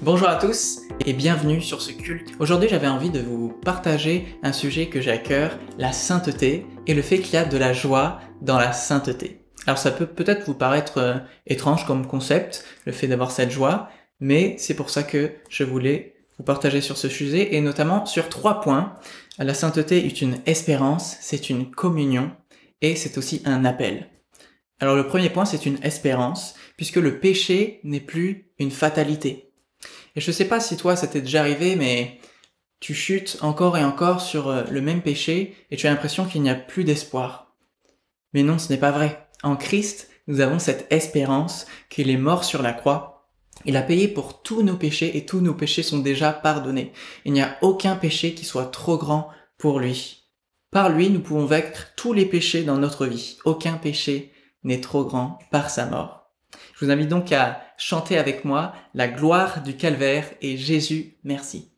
Bonjour à tous et bienvenue sur ce culte. Aujourd'hui j'avais envie de vous partager un sujet que j'ai à cœur, la sainteté et le fait qu'il y a de la joie dans la sainteté. Alors ça peut peut-être vous paraître étrange comme concept, le fait d'avoir cette joie, mais c'est pour ça que je voulais vous partager sur ce sujet et notamment sur 3 points. La sainteté est une espérance, c'est une communion et c'est aussi un appel. Alors le premier point c'est une espérance puisque le péché n'est plus une fatalité. Et je sais pas si toi ça t'est déjà arrivé, mais tu chutes encore et encore sur le même péché et tu as l'impression qu'il n'y a plus d'espoir. Mais non, ce n'est pas vrai. En Christ, nous avons cette espérance qu'il est mort sur la croix. Il a payé pour tous nos péchés et tous nos péchés sont déjà pardonnés. Il n'y a aucun péché qui soit trop grand pour lui. Par lui, nous pouvons vaincre tous les péchés dans notre vie. Aucun péché n'est trop grand par sa mort. Je vous invite donc à chanter avec moi la gloire du calvaire et Jésus, merci.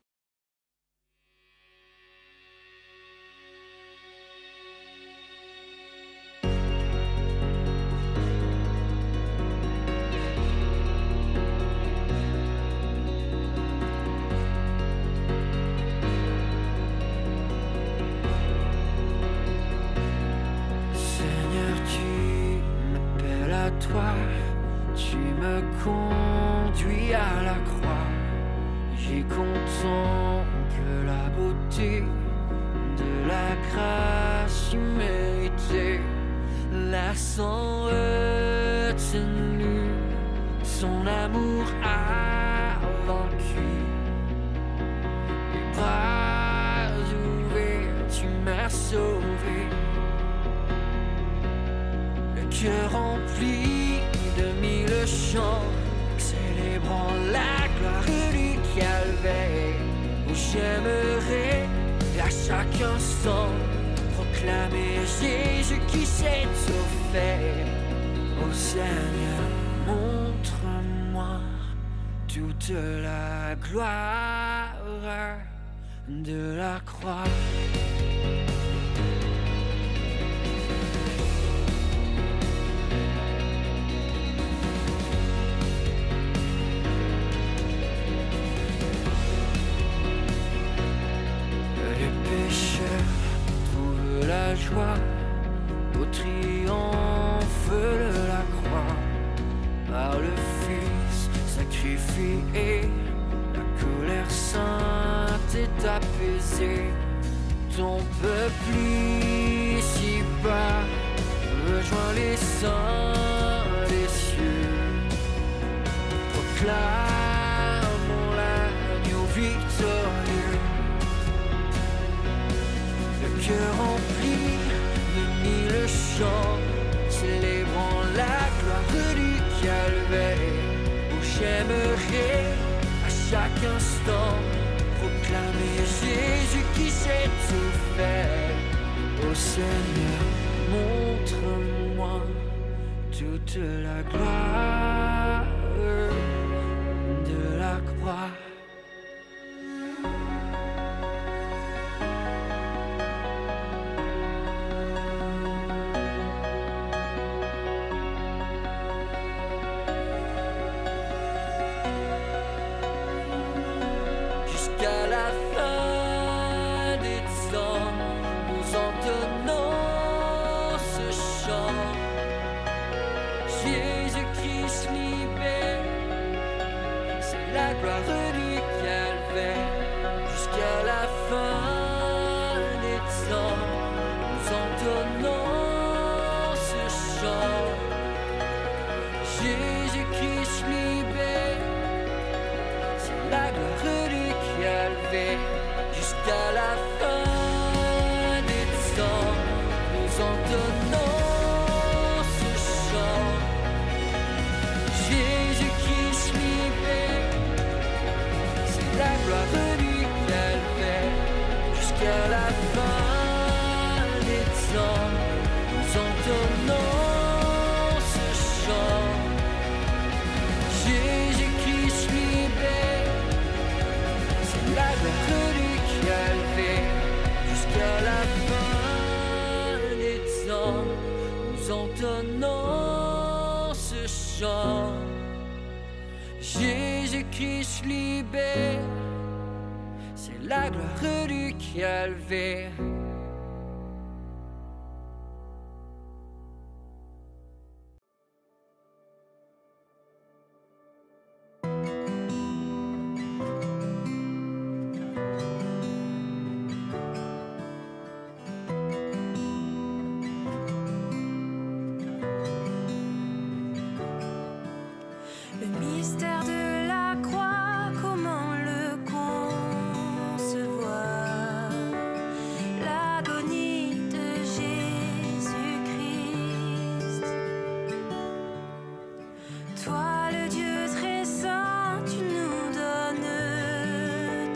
Seigneur, tu m'appelles à toi. Tu me conduis à la croix, j'y contemple la beauté de la grâce imméritée, la sans retenue, son amour a vaincu. Les bras ouverts, tu m'as sauvé, le cœur rempli de mille chants, célébrant la gloire du calvaire, où j'aimerais à chaque instant proclamer Jésus qui s'est offert. Ô Seigneur, montre-moi toute la gloire de la croix. La joie au triomphe de la croix, par le Fils sacrifié, la colère sainte est apaisée. Ton peuple ici-bas rejoint les saints des cieux. Proclamons l'agneau victorieux, le cœur rempli de mille chants, célébrant la gloire du calvaire, où j'aimerais à chaque instant proclamer Jésus qui s'est offert. Ô Seigneur, montre-moi toute la gloire de la croix. Jusqu'à la fin des temps, nous entonnons ce chant. Jésus-Christ libère, c'est la gloire du calvaire. Jusqu'à la fin des temps, nous entonnons ce chant. Jésus-Christ libère, c'est la gloire du calvaire. Jusqu'à la fin des temps, nous entonnons ce chant. Jésus-Christ libère, c'est la gloire du calvaire. Jusqu'à la fin des temps, qui se libère, c'est la gloire du calvaire. Le mystère de la croix, comment le concevoir? L'agonie de Jésus-Christ. Toi, le Dieu très saint, tu nous donnes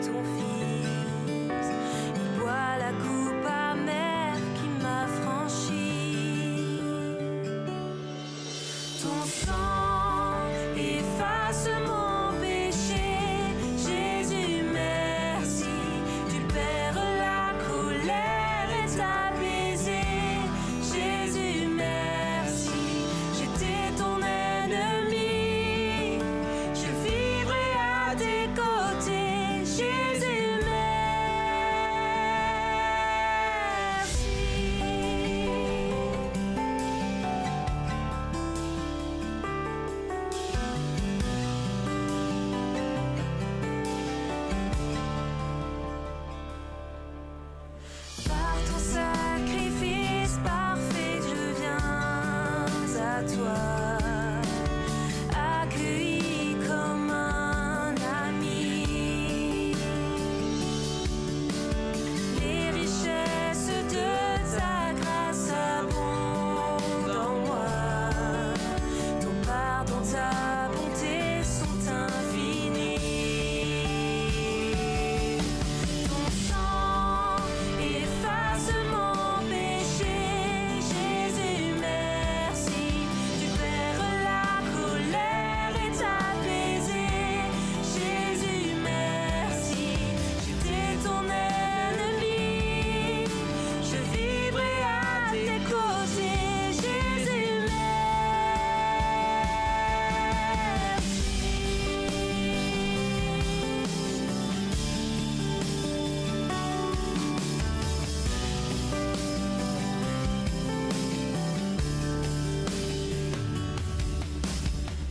ton Fils. Il boit la coupe amère qui m'a franchi. Ton sang efface mon péché, Jésus merci, tu perds la colère est apaisée, Jésus merci, j'étais ton ennemi, je vivrai à tes côtés, Jésus merci. Par ton sacrifice parfait, je viens à toi, accueilli comme un ami. Les richesses de ta grâce abondent en moi, ton pardon, ta bonté sont infinies. Ton sang efface mon péché, Jésus merci, tu perds la colère est apaisée, Jésus merci, j'étais ton ennemi, je vivrai à tes côtés, Jésus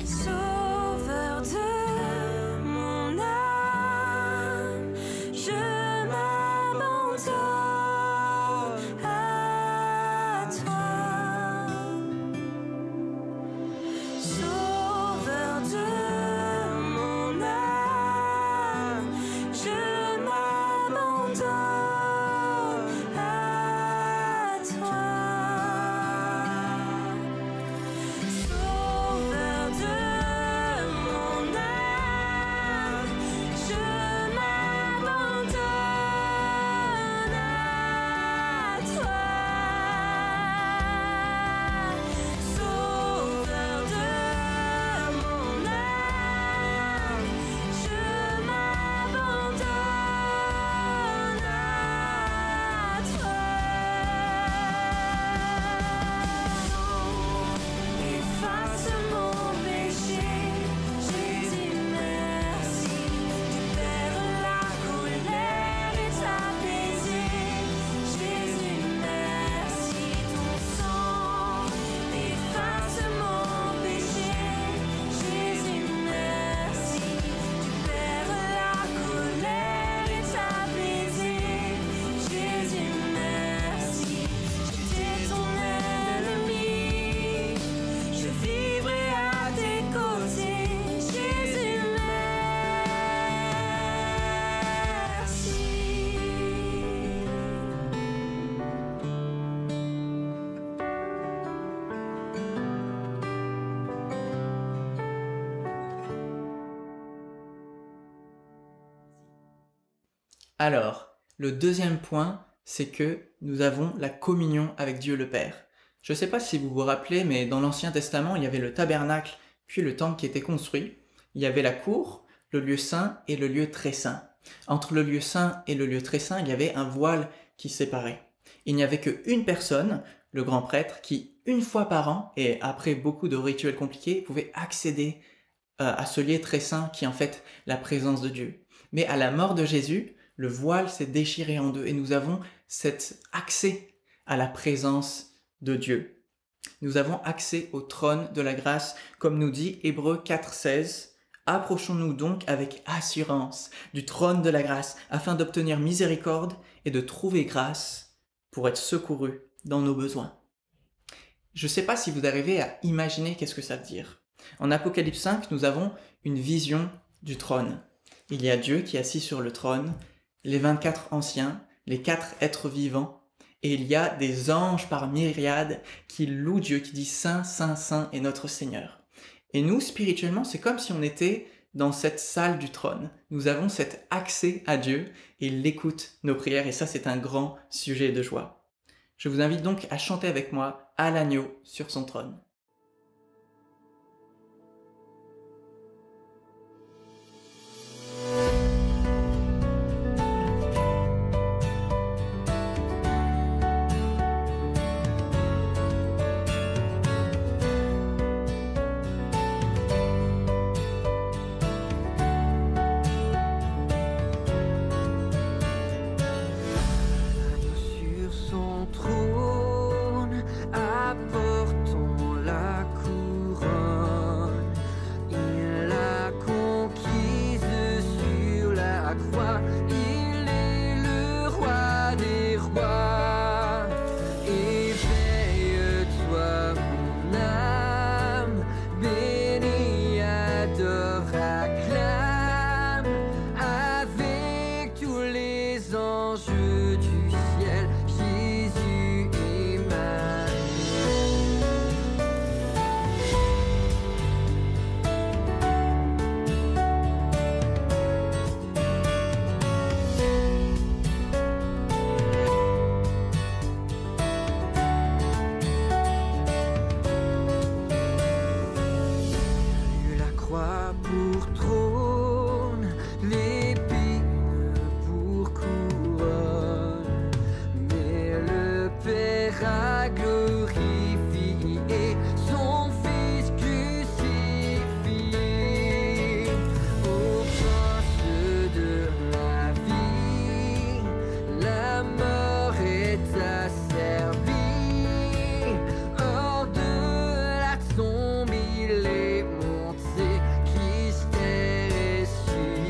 Sauveur de mon âme, je m'abandonne à toi. Sauveur de mon âme, je m'abandonne à toi. Sauveur de mon âme, je m'abandonne à toi. Sauveur de mon âme, je m'abandonne à toi. Efface mon péché, Jésus merci, tu perds la colère est apaisée, Jésus merci, ton sang efface mon péché, Jésus merci, tu perds la colère est apaisée, Jésus merci, j'étais ton ennemi, je vivrai à tes côtés, Jésus merci. Alors, le deuxième point, c'est que nous avons la communion avec Dieu le Père. Je ne sais pas si vous vous rappelez, mais dans l'Ancien Testament, il y avait le tabernacle, puis le temple qui était construit. Il y avait la cour, le lieu saint et le lieu très saint. Entre le lieu saint et le lieu très saint, il y avait un voile qui séparait. Il n'y avait qu'une personne, le grand prêtre, qui, une fois par an, et après beaucoup de rituels compliqués, pouvait accéder à ce lieu très saint qui est en fait la présence de Dieu. Mais à la mort de Jésus, le voile s'est déchiré en deux et nous avons cet accès à la présence de Dieu. Nous avons accès au trône de la grâce, comme nous dit Hébreux 4,16. Approchons-nous donc avec assurance du trône de la grâce afin d'obtenir miséricorde et de trouver grâce pour être secourus dans nos besoins. Je ne sais pas si vous arrivez à imaginer qu'est-ce que ça veut dire. En Apocalypse 5, nous avons une vision du trône. Il y a Dieu qui est assis sur le trône, les 24 anciens, les 4 êtres vivants, et il y a des anges par myriades qui louent Dieu, qui disent « Saint, Saint, Saint est notre Seigneur ». Et nous, spirituellement, c'est comme si on était dans cette salle du trône. Nous avons cet accès à Dieu et il écoute nos prières et ça, c'est un grand sujet de joie. Je vous invite donc à chanter avec moi « À l'agneau sur son trône ». Sur son trône, apportons la couronne. Il l'a conquise sur la croix. Il est le roi des rois. Éveille-toi, mon âme, bénis, adore, acclame, avec tous les anges du ciel, Jésus et Marie. La croix pour trône, l'épine pour couronne, mais le Père a glorifié son Fils crucifié. Au prince de la vie, la mort est asservie. Hors de la tombe, il est monté, Christ est ressuscité.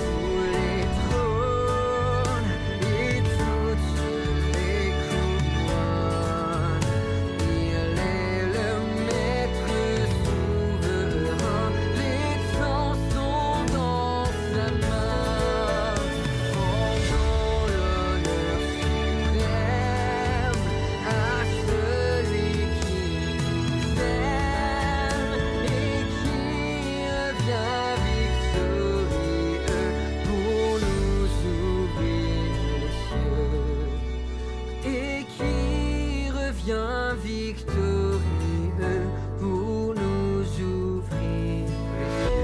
Tous les trônes et toutes les couronnes, il est le maître souverain, les temps sont dans sa main. Rendons l'honneur suprême à celui qui nous aime et qui revient victorieux pour nous ouvrir les cieux. Et qui revient victorieux pour nous ouvrir les cieux.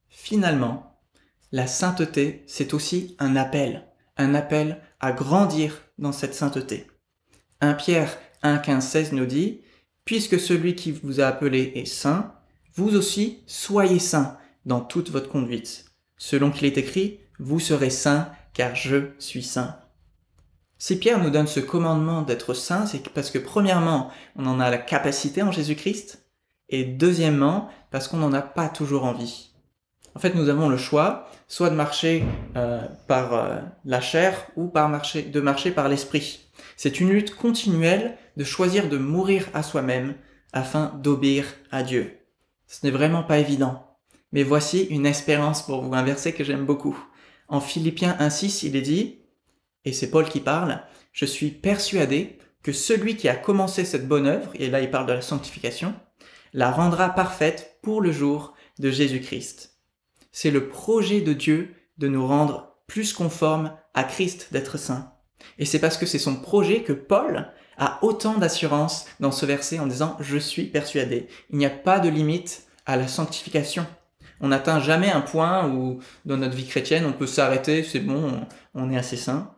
Finalement, la sainteté, c'est aussi un appel à grandir dans cette sainteté. 1 Pierre 1, 15, 16 nous dit « Puisque celui qui vous a appelé est saint, vous aussi soyez saints dans toute votre conduite. Selon qu'il est écrit, vous serez saints, car je suis saint. » Si Pierre nous donne ce commandement d'être saint, c'est parce que premièrement, on en a la capacité en Jésus-Christ, et deuxièmement, parce qu'on n'en a pas toujours envie. En fait, nous avons le choix, soit de marcher par la chair ou de marcher par l'esprit. C'est une lutte continuelle de choisir de mourir à soi-même afin d'obéir à Dieu. Ce n'est vraiment pas évident. Mais voici une espérance pour vous, un verset que j'aime beaucoup. En Philippiens 1,6, il est dit, et c'est Paul qui parle, « Je suis persuadé que celui qui a commencé cette bonne œuvre, et là il parle de la sanctification, la rendra parfaite pour le jour de Jésus-Christ. » C'est le projet de Dieu de nous rendre plus conformes à Christ, d'être saints. Et c'est parce que c'est son projet que Paul a autant d'assurance dans ce verset en disant « Je suis persuadé ». Il n'y a pas de limite à la sanctification. On n'atteint jamais un point où, dans notre vie chrétienne, on peut s'arrêter, c'est bon, on est assez saint.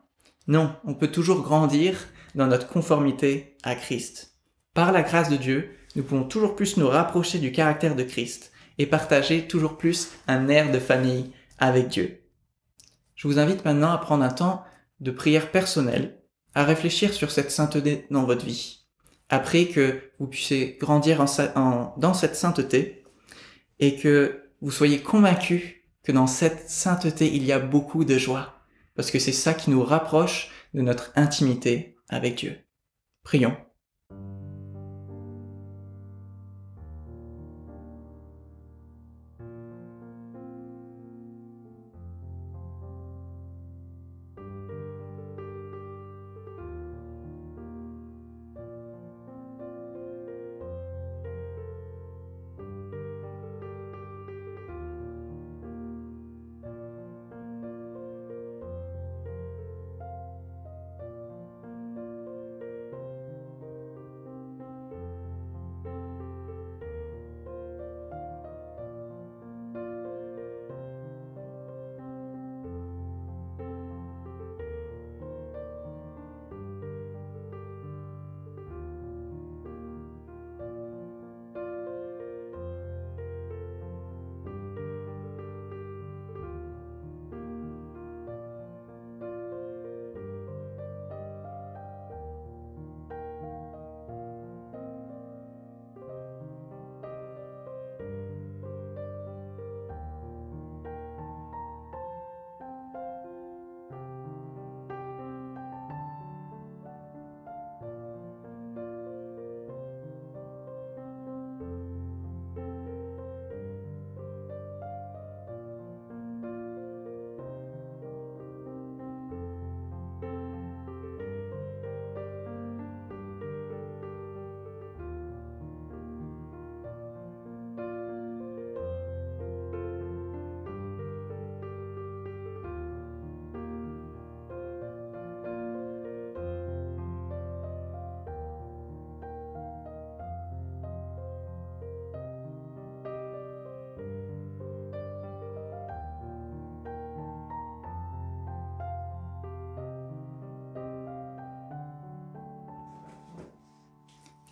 Non, on peut toujours grandir dans notre conformité à Christ. Par la grâce de Dieu, nous pouvons toujours plus nous rapprocher du caractère de Christ et partager toujours plus un air de famille avec Dieu. Je vous invite maintenant à prendre un temps de prière personnelle, à réfléchir sur cette sainteté dans votre vie. Après que vous puissiez grandir dans cette sainteté et que vous soyez convaincus que dans cette sainteté, il y a beaucoup de joie, parce que c'est ça qui nous rapproche de notre intimité avec Dieu. Prions.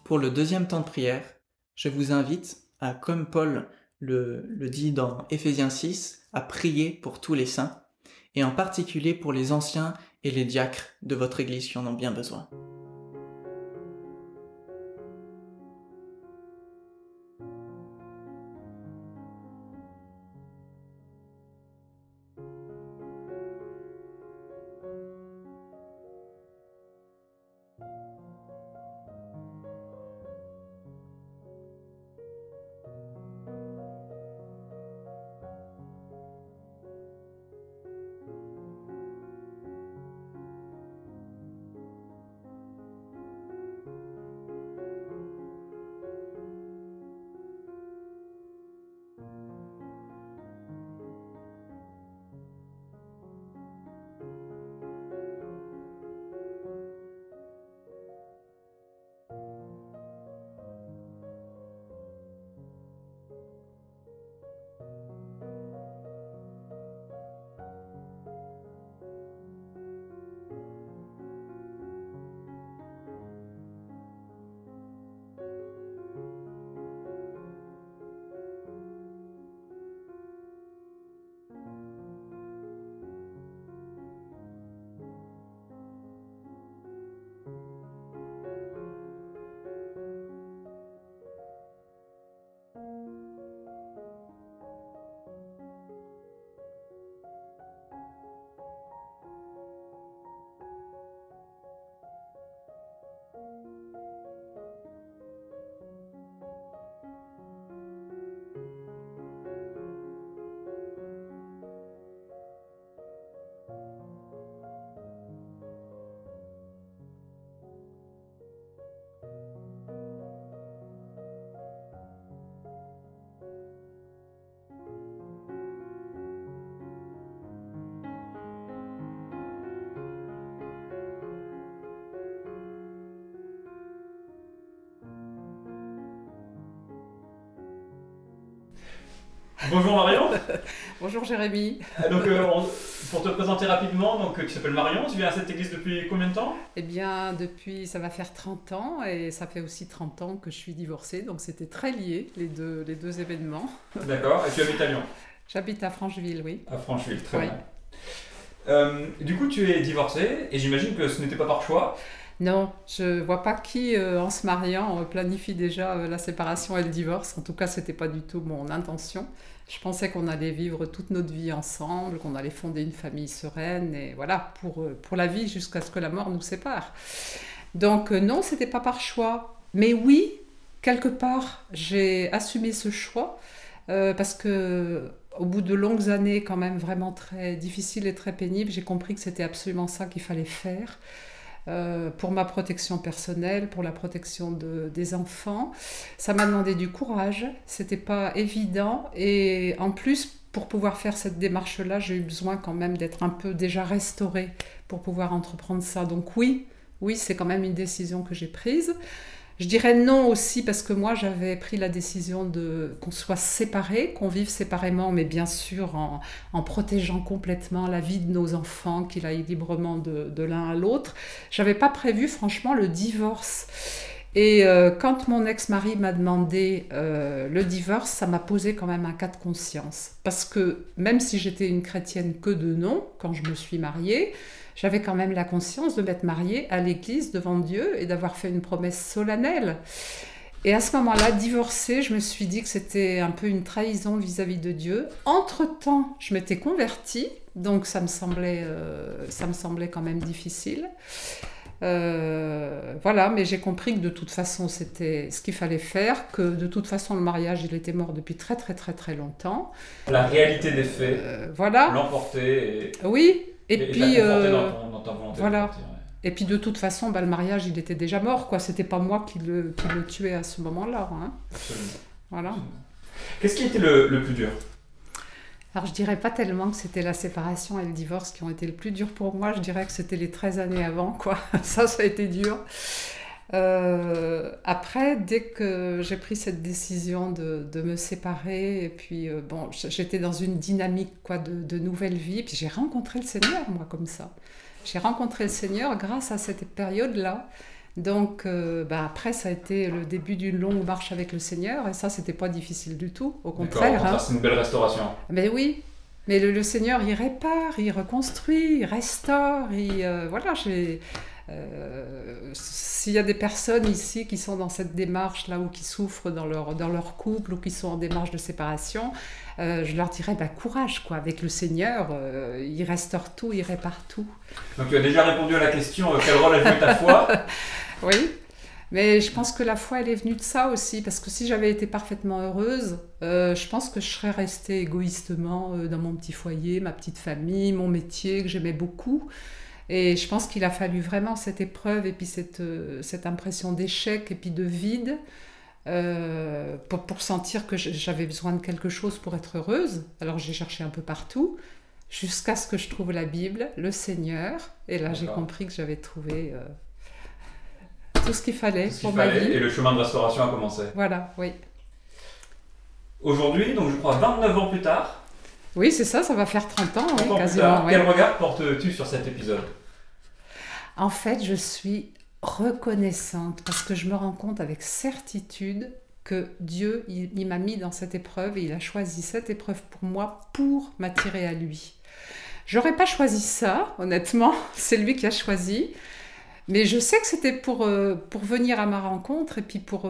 Pour le deuxième temps de prière, je vous invite à, comme Paul le dit dans Éphésiens 6, à prier pour tous les saints, et en particulier pour les anciens et les diacres de votre Église qui en ont bien besoin. Bonjour Marion. Bonjour Jérémy. Donc, pour te présenter rapidement, donc, tu t'appelles Marion, tu viens à cette église depuis combien de temps? Eh bien, depuis, ça va faire 30 ans et ça fait aussi 30 ans que je suis divorcée, donc c'était très lié, les deux événements. D'accord, et tu habites à Lyon? J'habite à Francheville, oui. À Francheville, très Oui. bien. Du coup, tu es divorcée et j'imagine que ce n'était pas par choix. Non, je vois pas qui, en se mariant, planifie déjà la séparation et le divorce. En tout cas, c'était pas du tout mon intention. Je pensais qu'on allait vivre toute notre vie ensemble, qu'on allait fonder une famille sereine et voilà, pour la vie jusqu'à ce que la mort nous sépare. Donc non, c'était pas par choix. Mais oui, quelque part, j'ai assumé ce choix parce que au bout de longues années quand même vraiment très difficiles et très pénibles, j'ai compris que c'était absolument ça qu'il fallait faire. Pour ma protection personnelle, pour la protection des enfants. Ça m'a demandé du courage, c'était pas évident et en plus pour pouvoir faire cette démarche-là, j'ai eu besoin quand même d'être un peu déjà restaurée pour pouvoir entreprendre ça. Donc oui, c'est quand même une décision que j'ai prise. Je dirais non aussi parce que moi j'avais pris la décision qu'on soit séparés, qu'on vive séparément, mais bien sûr en protégeant complètement la vie de nos enfants, qu'il aille librement de l'un à l'autre. J'avais pas prévu franchement le divorce. Et quand mon ex-mari m'a demandé le divorce, ça m'a posé quand même un cas de conscience. Parce que même si j'étais une chrétienne que de nom, quand je me suis mariée, j'avais quand même la conscience de m'être mariée à l'église devant Dieu et d'avoir fait une promesse solennelle. Et à ce moment-là, divorcée, je me suis dit que c'était un peu une trahison vis-à-vis de Dieu. Entre-temps, je m'étais convertie, donc ça me semblait quand même difficile. Voilà, mais j'ai compris que de toute façon, c'était ce qu'il fallait faire, que de toute façon, le mariage, il était mort depuis très très très très longtemps. La réalité des faits voilà. l'emporter Oui. Et puis, puis, dans ta volonté voilà. de partir, ouais. Et puis de toute façon, le mariage, il était déjà mort, quoi. C'était pas moi qui le tuais à ce moment-là. Hein. Absolument. Voilà. Absolument. Qu'est-ce qui a été le plus dur? Alors je dirais pas tellement que c'était la séparation et le divorce qui ont été le plus dur pour moi. Je dirais que c'était les 13 années avant, quoi. Ça a été dur. Après, dès que j'ai pris cette décision de me séparer, et puis bon, j'étais dans une dynamique quoi, de nouvelle vie, puis j'ai rencontré le Seigneur, moi, comme ça. J'ai rencontré le Seigneur grâce à cette période-là. Donc, après, ça a été le début d'une longue marche avec le Seigneur, et ça, c'était pas difficile du tout, au contraire. D'accord, c'est une belle restauration. Mais oui, mais le Seigneur, il répare, il reconstruit, il restaure, voilà, s'il y a des personnes ici qui sont dans cette démarche-là ou qui souffrent dans leur couple ou qui sont en démarche de séparation, je leur dirais courage, quoi. Avec le Seigneur, il restaure tout, il répare tout. Donc tu as déjà répondu à la question quel rôle a joué ta foi? Oui, mais je pense que la foi, elle est venue de ça aussi, parce que si j'avais été parfaitement heureuse, je pense que je serais restée égoïstement dans mon petit foyer, ma petite famille, mon métier que j'aimais beaucoup. Et je pense qu'il a fallu vraiment cette épreuve et puis cette impression d'échec et puis de vide pour sentir que j'avais besoin de quelque chose pour être heureuse. Alors j'ai cherché un peu partout jusqu'à ce que je trouve la Bible, le Seigneur. Et là j'ai compris que j'avais trouvé tout ce qu'il fallait pour ma vie. Et le chemin de restauration a commencé. Voilà, oui. Aujourd'hui, donc je crois 29 ans plus tard. Oui, c'est ça, ça va faire 30 ans, oui, quasiment. Ouais. Quel regard portes-tu sur cet épisode? En fait, je suis reconnaissante parce que je me rends compte avec certitude que Dieu, il m'a mis dans cette épreuve et il a choisi cette épreuve pour moi pour m'attirer à lui. J'aurais pas choisi ça, honnêtement, c'est lui qui a choisi. Mais je sais que c'était pour venir à ma rencontre et puis pour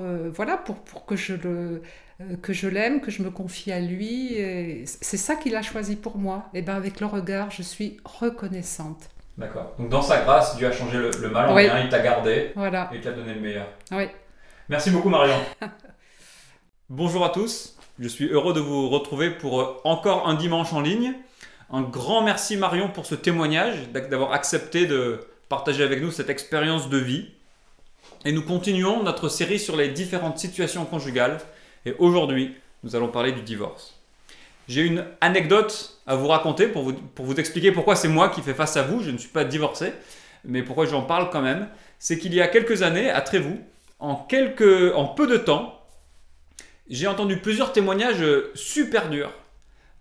que je l'aime, que je me confie à lui. Et c'est ça qu'il a choisi pour moi. Et bien avec le regard, je suis reconnaissante. D'accord. Donc dans sa grâce, Dieu a changé le mal en bien, il t'a gardé et t'a donné le meilleur. Oui. Merci beaucoup Marion. Bonjour à tous, je suis heureux de vous retrouver pour encore un dimanche en ligne. Un grand merci Marion pour ce témoignage, d'avoir accepté de partager avec nous cette expérience de vie. Et nous continuons notre série sur les différentes situations conjugales. Et aujourd'hui, nous allons parler du divorce. J'ai une anecdote à vous raconter pour vous expliquer pourquoi c'est moi qui fais face à vous. Je ne suis pas divorcé, mais pourquoi j'en parle quand même. C'est qu'il y a quelques années, à Trévoux, en peu de temps, j'ai entendu plusieurs témoignages super durs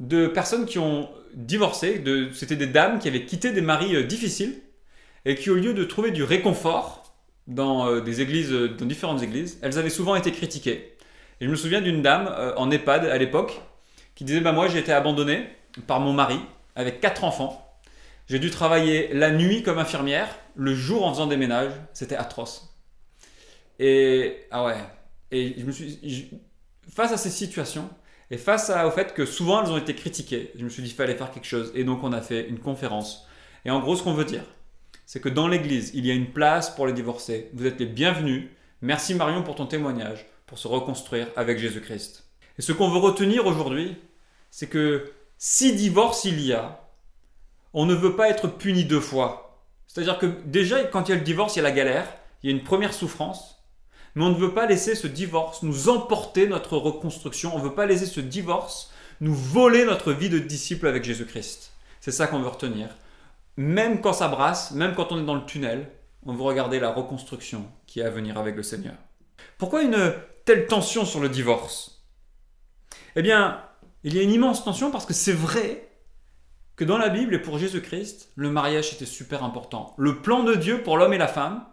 de personnes qui ont divorcé. C'était des dames qui avaient quitté des maris difficiles et qui, au lieu de trouver du réconfort dans des églises, dans différentes églises, elles avaient souvent été critiquées. Et je me souviens d'une dame en EHPAD à l'époque qui disait moi j'ai été abandonnée par mon mari avec 4 enfants. J'ai dû travailler la nuit comme infirmière, le jour en faisant des ménages, c'était atroce. Et face à ces situations et face au fait que souvent elles ont été critiquées, je me suis dit qu'il fallait faire quelque chose. Et donc on a fait une conférence. Et en gros, ce qu'on veut dire, c'est que dans l'église, il y a une place pour les divorcés. Vous êtes les bienvenus. Merci Marion pour ton témoignage, pour se reconstruire avec Jésus-Christ. Et ce qu'on veut retenir aujourd'hui, c'est que si divorce il y a, on ne veut pas être puni 2 fois. C'est-à-dire que déjà, quand il y a le divorce, il y a la galère, il y a une première souffrance, mais on ne veut pas laisser ce divorce nous emporter notre reconstruction, on ne veut pas laisser ce divorce nous voler notre vie de disciple avec Jésus-Christ. C'est ça qu'on veut retenir. Même quand ça brasse, même quand on est dans le tunnel, on veut regarder la reconstruction qui est à venir avec le Seigneur. Pourquoi une telle tension sur le divorce? Eh bien, il y a une immense tension parce que c'est vrai que dans la Bible et pour Jésus-Christ, le mariage était super important. Le plan de Dieu pour l'homme et la femme,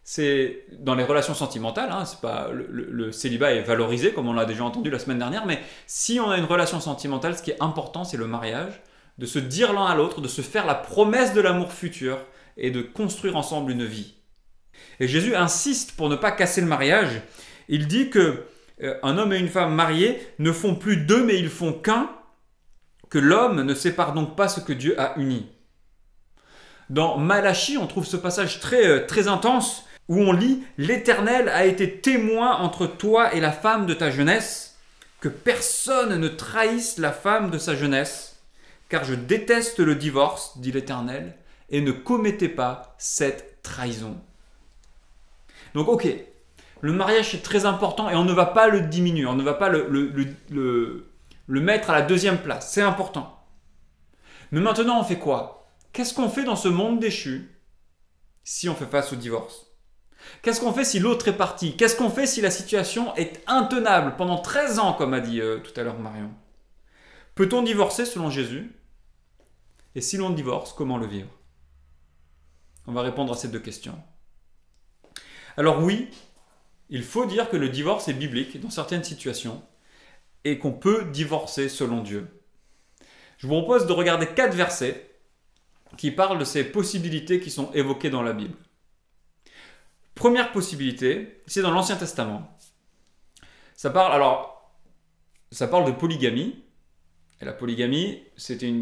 c'est dans les relations sentimentales, c'est pas, le célibat est valorisé comme on l'a déjà entendu la semaine dernière, mais si on a une relation sentimentale, ce qui est important, c'est le mariage, de se dire l'un à l'autre, de se faire la promesse de l'amour futur et de construire ensemble une vie. Et Jésus insiste pour ne pas casser le mariage. Il dit que un homme et une femme mariés ne font plus 2 mais ils font qu'un, que l'homme ne sépare donc pas ce que Dieu a uni. Dans Malachie, on trouve ce passage très intense où on lit « L'Éternel a été témoin entre toi et la femme de ta jeunesse, que personne ne trahisse la femme de sa jeunesse, car je déteste le divorce, dit l'Éternel, et ne commettez pas cette trahison. » Donc ok, le mariage est très important et on ne va pas le diminuer, on ne va pas le mettre à la 2e place, c'est important. Mais maintenant on fait quoi? Qu'est-ce qu'on fait dans ce monde déchu si on fait face au divorce? Qu'est-ce qu'on fait si l'autre est parti? Qu'est-ce qu'on fait si la situation est intenable pendant 13 ans, comme a dit tout à l'heure Marion? Peut-on divorcer selon Jésus? Et si l'on divorce, comment le vivre? On va répondre à ces 2 questions. Alors oui, il faut dire que le divorce est biblique dans certaines situations et qu'on peut divorcer selon Dieu. Je vous propose de regarder 4 versets qui parlent de ces possibilités qui sont évoquées dans la Bible. Première possibilité, c'est dans l'Ancien Testament. Ça parle de polygamie. Et la polygamie, c'était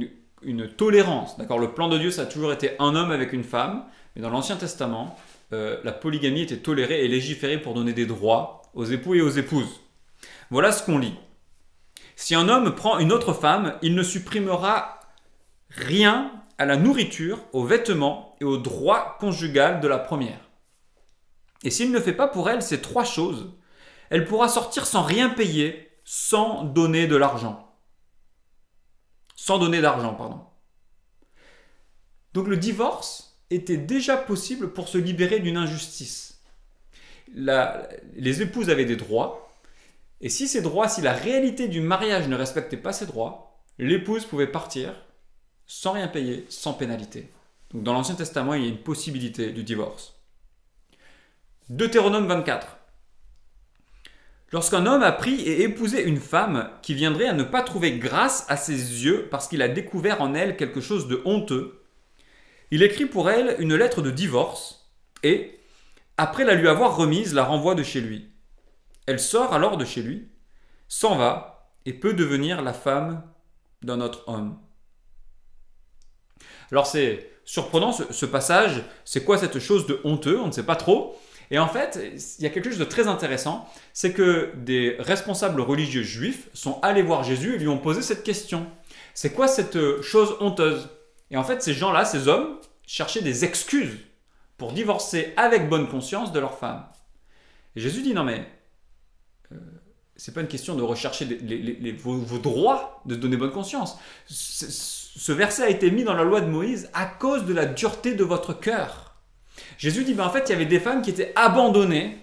une tolérance. D'accord ? Le plan de Dieu, ça a toujours été un homme avec une femme. Mais dans l'Ancien Testament, la polygamie était tolérée et légiférée pour donner des droits aux époux et aux épouses. Voilà ce qu'on lit. Si un homme prend une autre femme, il ne supprimera rien à la nourriture, aux vêtements et aux droits conjugal de la première. Et s'il ne fait pas pour elle ces 3 choses, elle pourra sortir sans rien payer, sans donner de l'argent. Sans donner d'argent, pardon. Donc le divorce était déjà possible pour se libérer d'une injustice. Les épouses avaient des droits, et si la réalité du mariage ne respectait pas ces droits, l'épouse pouvait partir sans rien payer, sans pénalité. Donc dans l'Ancien Testament, il y a une possibilité du divorce. Deutéronome 24. Lorsqu'un homme a pris et épousé une femme qui viendrait à ne pas trouver grâce à ses yeux parce qu'il a découvert en elle quelque chose de honteux, il écrit pour elle une lettre de divorce et, après la lui avoir remise, la renvoie de chez lui. Elle sort alors de chez lui, s'en va et peut devenir la femme d'un autre homme. Alors c'est surprenant ce passage, c'est quoi cette chose de honteux? On ne sait pas trop. Et en fait, il y a quelque chose de très intéressant, c'est que des responsables religieux juifs sont allés voir Jésus et lui ont posé cette question. C'est quoi cette chose honteuse? Et en fait, ces gens-là, ces hommes, cherchaient des excuses pour divorcer avec bonne conscience de leur femme. Et Jésus dit, non mais, c'est pas une question de rechercher vos droits de donner bonne conscience. Ce verset a été mis dans la loi de Moïse à cause de la dureté de votre cœur. Jésus dit, en fait, il y avait des femmes qui étaient abandonnées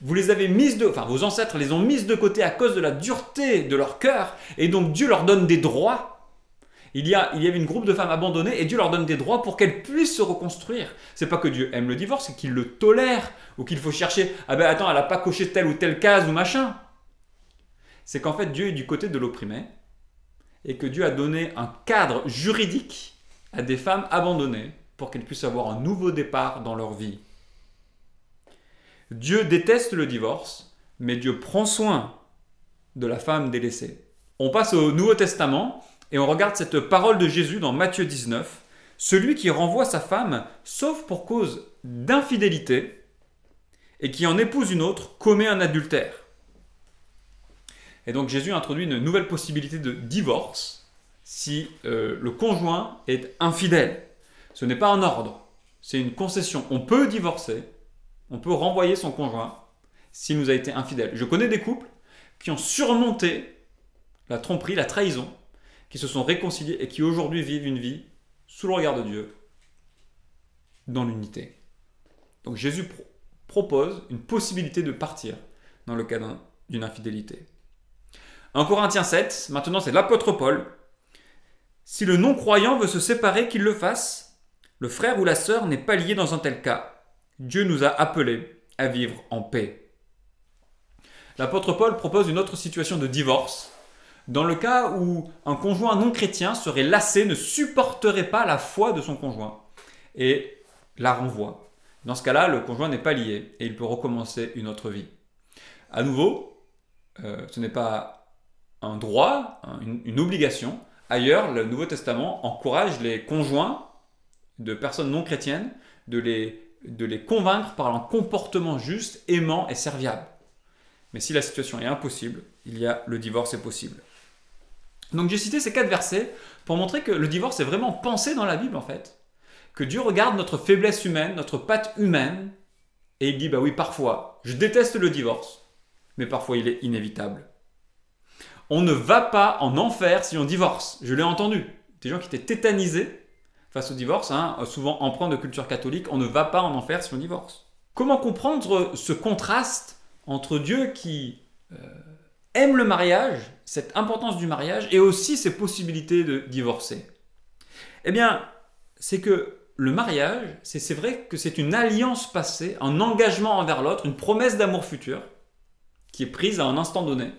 vous les avez mises vos ancêtres les ont mises de côté à cause de la dureté de leur cœur, et donc Dieu leur donne des droits. Il y avait une groupe de femmes abandonnées et Dieu leur donne des droits pour qu'elles puissent se reconstruire. C'est pas que Dieu aime le divorce, c'est qu'il le tolère, ou qu'il faut chercher, ah ben attends, elle n'a pas coché telle ou telle case ou machin. C'est qu'en fait Dieu est du côté de l'opprimé, et que Dieu a donné un cadre juridique à des femmes abandonnées pour qu'elles puissent avoir un nouveau départ dans leur vie. Dieu déteste le divorce, mais Dieu prend soin de la femme délaissée. On passe au Nouveau Testament et on regarde cette parole de Jésus dans Matthieu 19. Celui qui renvoie sa femme, sauf pour cause d'infidélité, et qui en épouse une autre, commet un adultère. Et donc Jésus introduit une nouvelle possibilité de divorce si le conjoint est infidèle. Ce n'est pas un ordre, c'est une concession. On peut divorcer, on peut renvoyer son conjoint s'il nous a été infidèle. Je connais des couples qui ont surmonté la tromperie, la trahison, qui se sont réconciliés et qui aujourd'hui vivent une vie sous le regard de Dieu, dans l'unité. Donc Jésus propose une possibilité de partir dans le cas d'une infidélité. 1 Corinthiens 7, maintenant c'est l'apôtre Paul. Si le non-croyant veut se séparer, qu'il le fasse. Le frère ou la sœur n'est pas lié dans un tel cas. Dieu nous a appelés à vivre en paix. L'apôtre Paul propose une autre situation de divorce, dans le cas où un conjoint non chrétien serait lassé, ne supporterait pas la foi de son conjoint et la renvoie. Dans ce cas-là, le conjoint n'est pas lié et il peut recommencer une autre vie. À nouveau, ce n'est pas un droit, une obligation. Ailleurs, le Nouveau Testament encourage les conjoints de personnes non chrétiennes de les convaincre par un comportement juste, aimant et serviable. Mais si la situation est impossible, le divorce est possible. Donc j'ai cité ces 4 versets pour montrer que le divorce est vraiment pensé dans la Bible en fait. Que Dieu regarde notre faiblesse humaine, notre patte humaine, et il dit, bah oui, parfois, je déteste le divorce, mais parfois il est inévitable. On ne va pas en enfer si on divorce. Je l'ai entendu. Des gens qui étaient tétanisés face au divorce, souvent empreints de culture catholique, on ne va pas en enfer si on divorce. Comment comprendre ce contraste entre Dieu qui aime le mariage, cette importance du mariage, et aussi ses possibilités de divorcer? Eh bien, c'est que le mariage, c'est vrai que c'est une alliance passée, un engagement envers l'autre, une promesse d'amour futur, qui est prise à un instant donné.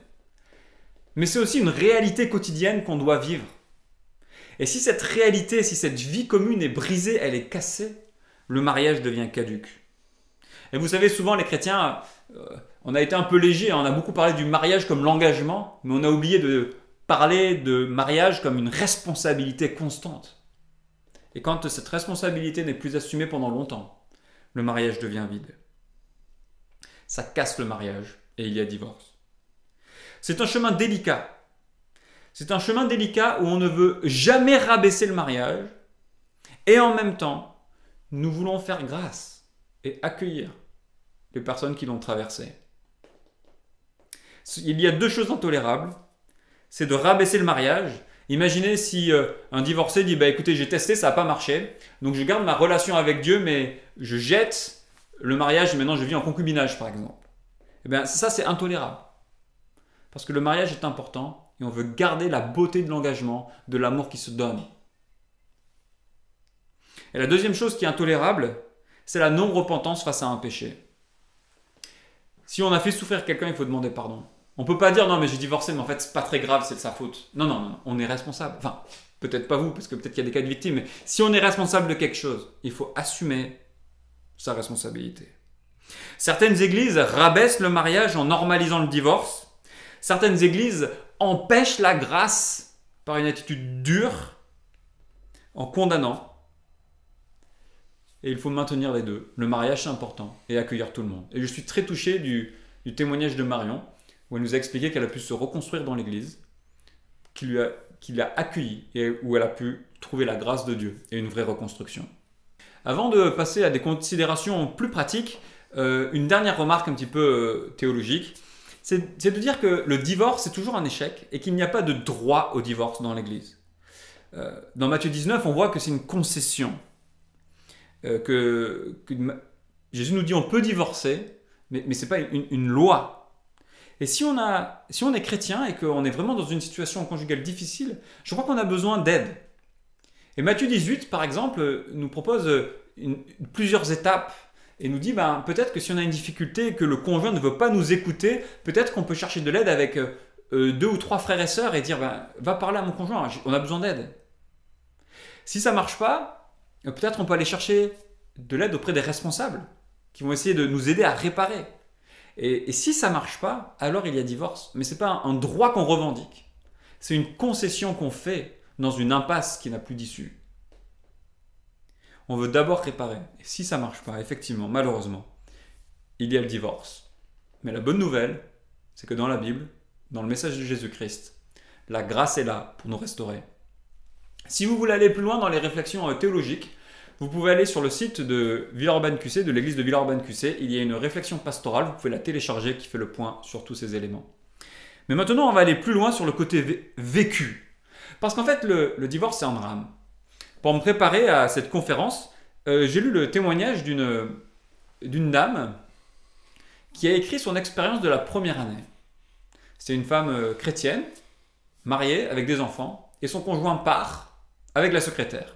Mais c'est aussi une réalité quotidienne qu'on doit vivre. Et si cette réalité, si cette vie commune est brisée, elle est cassée, le mariage devient caduc. Et vous savez, souvent les chrétiens, on a été un peu léger, on a beaucoup parlé du mariage comme l'engagement, mais on a oublié de parler de mariage comme une responsabilité constante. Et quand cette responsabilité n'est plus assumée pendant longtemps, le mariage devient vide. Ça casse le mariage et il y a divorce. C'est un chemin délicat. C'est un chemin délicat où on ne veut jamais rabaisser le mariage et en même temps, nous voulons faire grâce et accueillir les personnes qui l'ont traversé. Il y a 2 choses intolérables. C'est de rabaisser le mariage. Imaginez si un divorcé dit bah, « écoutez, j'ai testé, ça n'a pas marché, donc je garde ma relation avec Dieu, mais je jette le mariage et maintenant je vis en concubinage, par exemple. » Eh bien, ça, c'est intolérable. Parce que le mariage est important et on veut garder la beauté de l'engagement, de l'amour qui se donne. Et la deuxième chose qui est intolérable, c'est la non-repentance face à un péché. Si on a fait souffrir quelqu'un, il faut demander pardon. On ne peut pas dire non mais j'ai divorcé, mais en fait c'est pas très grave, c'est de sa faute. Non, on est responsable. Enfin, peut-être pas vous, parce que peut-être qu'il y a des cas de victimes, mais si on est responsable de quelque chose, il faut assumer sa responsabilité. Certaines églises rabaissent le mariage en normalisant le divorce. Certaines églises empêchent la grâce par une attitude dure, en condamnant. Et il faut maintenir les deux. Le mariage, c'est important, et accueillir tout le monde. Et je suis très touché du témoignage de Marion, où elle nous a expliqué qu'elle a pu se reconstruire dans l'église, qui l'a accueillie, et où elle a pu trouver la grâce de Dieu et une vraie reconstruction. Avant de passer à des considérations plus pratiques, une dernière remarque un petit peu théologique, c'est de dire que le divorce, c'est toujours un échec et qu'il n'y a pas de droit au divorce dans l'Église. Dans Matthieu 19, on voit que c'est une concession. Que Jésus nous dit on peut divorcer, mais ce n'est pas une loi. Et si on est chrétien et qu'on est vraiment dans une situation conjugale difficile, je crois qu'on a besoin d'aide. Et Matthieu 18, par exemple, nous propose plusieurs étapes et nous dit peut-être que si on a une difficulté et que le conjoint ne veut pas nous écouter, peut-être qu'on peut chercher de l'aide avec 2 ou 3 frères et sœurs et dire va parler à mon conjoint, on a besoin d'aide. Si ça ne marche pas, peut-être on peut aller chercher de l'aide auprès des responsables qui vont essayer de nous aider à réparer. Et si ça ne marche pas, alors il y a divorce. Mais ce n'est pas un droit qu'on revendique. C'est une concession qu'on fait dans une impasse qui n'a plus d'issue. On veut d'abord réparer. Et si ça ne marche pas, effectivement, malheureusement, il y a le divorce. Mais la bonne nouvelle, c'est que dans la Bible, dans le message de Jésus-Christ, la grâce est là pour nous restaurer. Si vous voulez aller plus loin dans les réflexions théologiques, vous pouvez aller sur le site de Villeurbanne-QC, de l'église de Villeurbanne-QC. Il y a une réflexion pastorale, vous pouvez la télécharger, qui fait le point sur tous ces éléments. Mais maintenant, on va aller plus loin sur le côté vécu. Parce qu'en fait, le divorce, c'est un drame. Pour me préparer à cette conférence, j'ai lu le témoignage d'une dame qui a écrit son expérience de la première année. C'est une femme chrétienne, mariée, avec des enfants, et son conjoint part avec la secrétaire.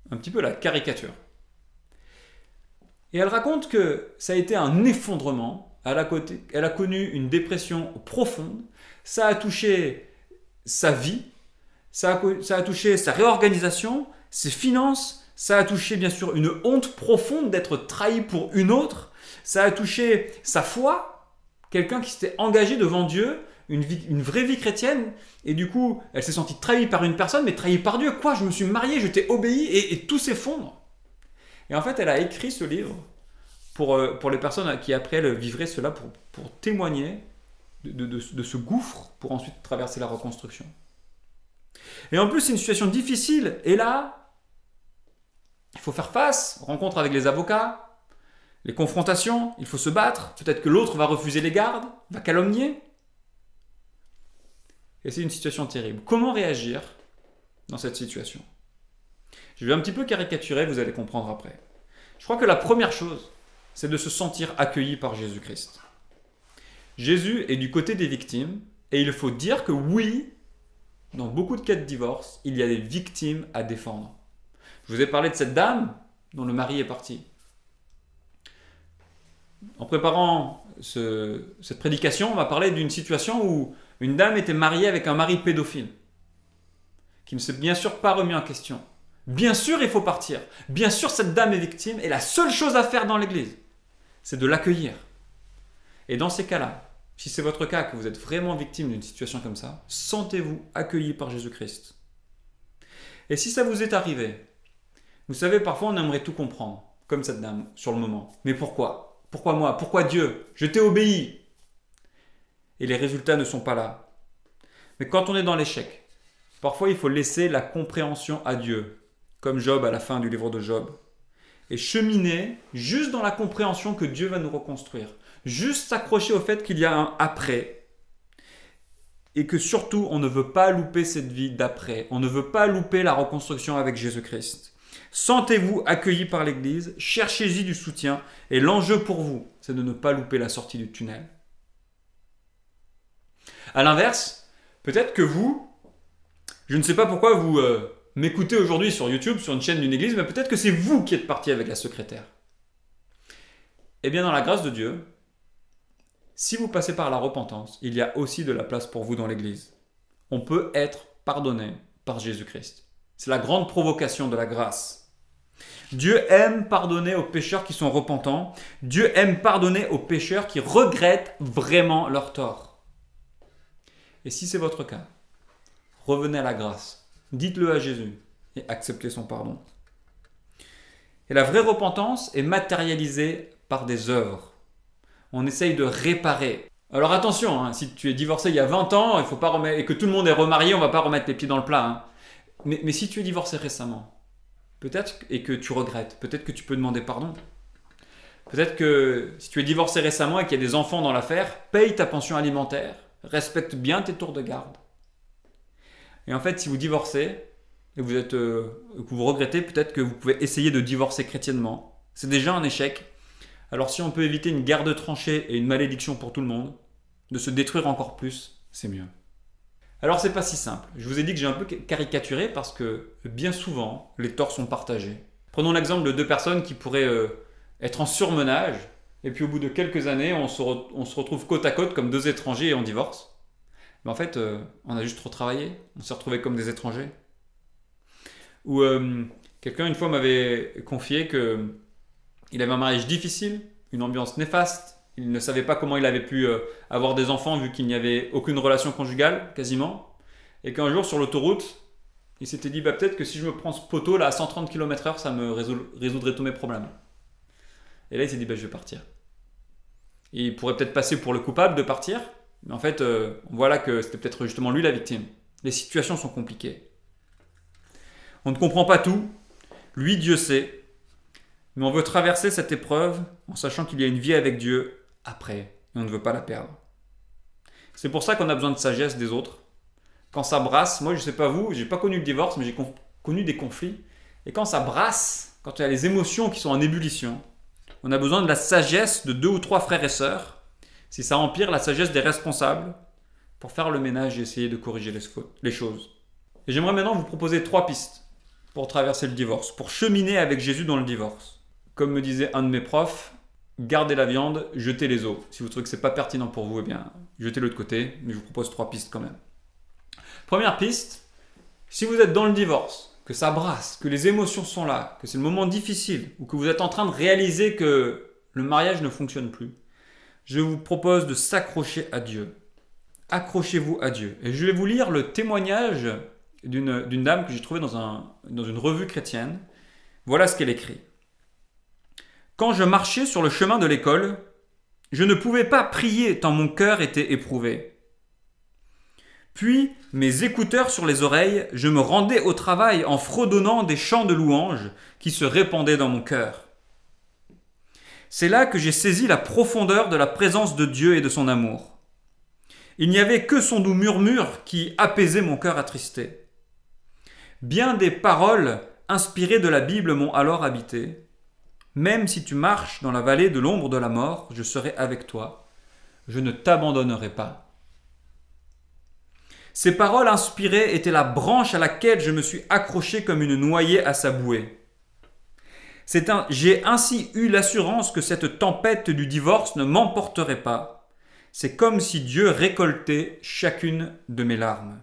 Un petit peu la caricature. Et elle raconte que ça a été un effondrement. Elle a connu une dépression profonde. Ça a touché sa vie. Ça a touché sa réorganisation, ses finances. Ça a touché bien sûr une honte profonde d'être trahi pour une autre. Ça a touché sa foi. Quelqu'un qui s'était engagé devant Dieu. Une vraie vie chrétienne, et du coup, elle s'est sentie trahie par une personne, mais trahie par Dieu. Quoi, je me suis marié, je t'ai obéi, et tout s'effondre. Et en fait, elle a écrit ce livre pour les personnes qui, après, elles vivraient cela, pour témoigner de ce gouffre, pour ensuite traverser la reconstruction. Et en plus, c'est une situation difficile, et là, il faut faire face, rencontre avec les avocats, les confrontations, il faut se battre, peut-être que l'autre va refuser les gardes, va calomnier. Et c'est une situation terrible. Comment réagir dans cette situation? Je vais un petit peu caricaturer, vous allez comprendre après. Je crois que la première chose, c'est de se sentir accueilli par Jésus-Christ. Jésus est du côté des victimes, et il faut dire que oui, dans beaucoup de cas de divorce, il y a des victimes à défendre. Je vous ai parlé de cette dame dont le mari est parti. En préparant cette prédication, on va parler d'une situation où une dame était mariée avec un mari pédophile, qui ne s'est bien sûr pas remis en question. Bien sûr, il faut partir. Bien sûr, cette dame est victime, et la seule chose à faire dans l'église, c'est de l'accueillir. Et dans ces cas-là, si c'est votre cas, que vous êtes vraiment victime d'une situation comme ça, sentez-vous accueilli par Jésus-Christ. Et si ça vous est arrivé, vous savez, parfois on aimerait tout comprendre, comme cette dame, sur le moment. Mais pourquoi? Pourquoi moi? Pourquoi Dieu? Je t'ai obéi. Et les résultats ne sont pas là. Mais quand on est dans l'échec, parfois il faut laisser la compréhension à Dieu, comme Job à la fin du livre de Job, et cheminer juste dans la compréhension que Dieu va nous reconstruire, juste s'accrocher au fait qu'il y a un après, et que surtout on ne veut pas louper cette vie d'après, on ne veut pas louper la reconstruction avec Jésus-Christ. Sentez-vous accueillis par l'Église, cherchez-y du soutien, et l'enjeu pour vous, c'est de ne pas louper la sortie du tunnel. A l'inverse, peut-être que vous, je ne sais pas pourquoi vous m'écoutez aujourd'hui sur YouTube, sur une chaîne d'une église, mais peut-être que c'est vous qui êtes parti avec la secrétaire. Eh bien, dans la grâce de Dieu, si vous passez par la repentance, il y a aussi de la place pour vous dans l'église. On peut être pardonné par Jésus-Christ. C'est la grande provocation de la grâce. Dieu aime pardonner aux pécheurs qui sont repentants. Dieu aime pardonner aux pécheurs qui regrettent vraiment leur tort. Et si c'est votre cas, revenez à la grâce, dites-le à Jésus et acceptez son pardon. Et la vraie repentance est matérialisée par des œuvres. On essaye de réparer. Alors attention, si tu es divorcé il y a 20 ans, il faut pas remettre, et que tout le monde est remarié, on ne va pas remettre les pieds dans le plat. Mais si tu es divorcé récemment, peut-être et que tu regrettes, peut-être que tu peux demander pardon. Peut-être que si tu es divorcé récemment et qu'il y a des enfants dans l'affaire, paye ta pension alimentaire. Respecte bien tes tours de garde. Et en fait, si vous divorcez et que vous regrettez, peut-être que vous pouvez essayer de divorcer chrétiennement. C'est déjà un échec. Alors si on peut éviter une guerre de tranchées et une malédiction pour tout le monde, de se détruire encore plus, c'est mieux. Alors c'est pas si simple. Je vous ai dit que j'ai un peu caricaturé parce que bien souvent, les torts sont partagés. Prenons l'exemple de 2 personnes qui pourraient être en surmenage et puis au bout de quelques années, on se retrouve côte à côte comme 2 étrangers et on divorce. Mais en fait, on a juste trop travaillé. On s'est retrouvés comme des étrangers. Ou quelqu'un une fois m'avait confié qu'il avait un mariage difficile, une ambiance néfaste. Il ne savait pas comment il avait pu avoir des enfants vu qu'il n'y avait aucune relation conjugale, quasiment. Et qu'un jour, sur l'autoroute, il s'était dit peut-être que si je me prends ce poteau là à 130 km/h, ça me résoudrait tous mes problèmes. Et là, il s'est dit je vais partir. Et il pourrait peut-être passer pour le coupable de partir, mais en fait, on voit là que c'était peut-être justement lui la victime. Les situations sont compliquées. On ne comprend pas tout. Lui, Dieu sait. Mais on veut traverser cette épreuve en sachant qu'il y a une vie avec Dieu après, et on ne veut pas la perdre. C'est pour ça qu'on a besoin de sagesse des autres. Quand ça brasse, moi je ne sais pas vous, j'ai pas connu le divorce, mais j'ai connu des conflits. Et quand ça brasse, quand il y a les émotions qui sont en ébullition, on a besoin de la sagesse de 2 ou 3 frères et sœurs, si ça empire, la sagesse des responsables, pour faire le ménage et essayer de corriger les choses. Et j'aimerais maintenant vous proposer 3 pistes pour traverser le divorce, pour cheminer avec Jésus dans le divorce. Comme me disait un de mes profs, gardez la viande, jetez les os. Si vous trouvez que ce n'est pas pertinent pour vous, eh bien, jetez-le de côté, mais je vous propose 3 pistes quand même. Première piste, si vous êtes dans le divorce, que ça brasse, que les émotions sont là, que c'est le moment difficile, ou que vous êtes en train de réaliser que le mariage ne fonctionne plus, je vous propose de s'accrocher à Dieu. Accrochez-vous à Dieu. Et je vais vous lire le témoignage d'une dame que j'ai trouvé dans une revue chrétienne. Voilà ce qu'elle écrit. Quand je marchais sur le chemin de l'école, je ne pouvais pas prier tant mon cœur était éprouvé. Puis, mes écouteurs sur les oreilles, je me rendais au travail en fredonnant des chants de louanges qui se répandaient dans mon cœur. C'est là que j'ai saisi la profondeur de la présence de Dieu et de son amour. Il n'y avait que son doux murmure qui apaisait mon cœur attristé. Bien des paroles inspirées de la Bible m'ont alors habité. Même si tu marches dans la vallée de l'ombre de la mort, je serai avec toi. Je ne t'abandonnerai pas. Ces paroles inspirées étaient la branche à laquelle je me suis accroché comme une noyée à sa bouée. J'ai ainsi eu l'assurance que cette tempête du divorce ne m'emporterait pas. C'est comme si Dieu récoltait chacune de mes larmes.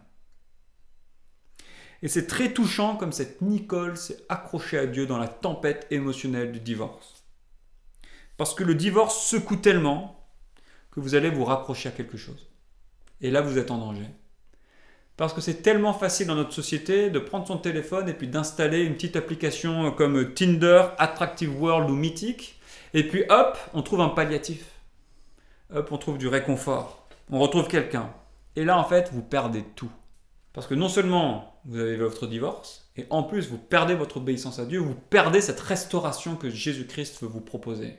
Et c'est très touchant comme cette Nicole s'est accrochée à Dieu dans la tempête émotionnelle du divorce. Parce que le divorce secoue tellement que vous allez vous rapprocher à quelque chose. Et là, vous êtes en danger. Parce que c'est tellement facile dans notre société de prendre son téléphone et puis d'installer une petite application comme Tinder, Attractive World ou Mythic. Et puis hop, on trouve un palliatif. Hop, on trouve du réconfort. On retrouve quelqu'un. Et là, en fait, vous perdez tout. Parce que non seulement vous avez votre divorce, et en plus vous perdez votre obéissance à Dieu, vous perdez cette restauration que Jésus-Christ veut vous proposer.